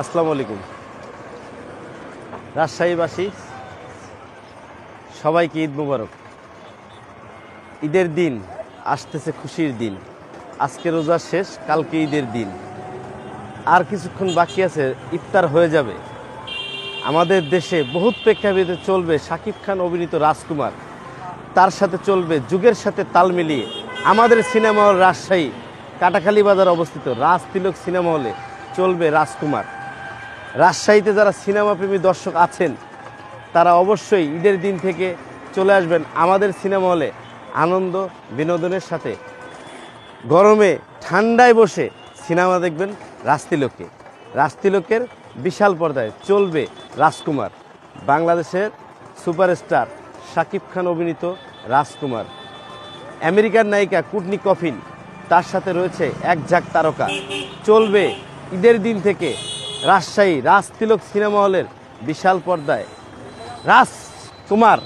আসসালামু আলাইকুম। রাজশাহীবাসী সবাইকে ঈদ মোবারক। ঈদের দিন আসতেছে, খুশির দিন। আজকে রোজা শেষ, কালকে ঈদের দিন। আর কিছুক্ষণ বাকি আছে, ইফতার হয়ে যাবে। আমাদের দেশে বহুত প্রেক্ষাপটে চলবে শাকিব খান অভিনীত রাজকুমার, তার সাথে চলবে যুগের সাথে তাল মিলিয়ে আমাদের সিনেমা হল রাজশাহী কাটাখালী বাজার অবস্থিত রাজতিলক সিনেমা হলে চলবে রাজকুমার। রাজশাহীতে যারা সিনেমাপ্রেমী দর্শক আছেন তারা অবশ্যই ঈদের দিন থেকে চলে আসবেন আমাদের সিনেমা হলে আনন্দ বিনোদনের সাথে। গরমে ঠান্ডায় বসে সিনেমা দেখবেন রাজতিলকে। রাজতিলকের বিশাল পর্দায় চলবে রাজকুমার, বাংলাদেশের সুপারস্টার শাকিব খান অভিনীত রাজকুমার। আমেরিকার নায়িকা কুটনি কফিন, তার সাথে রয়েছে এক ঝাঁক তারকা। চলবে ঈদের দিন থেকে রাজশাহী রাজতিলক সিনেমা হলের বিশাল পর্দায় রাজকুমার।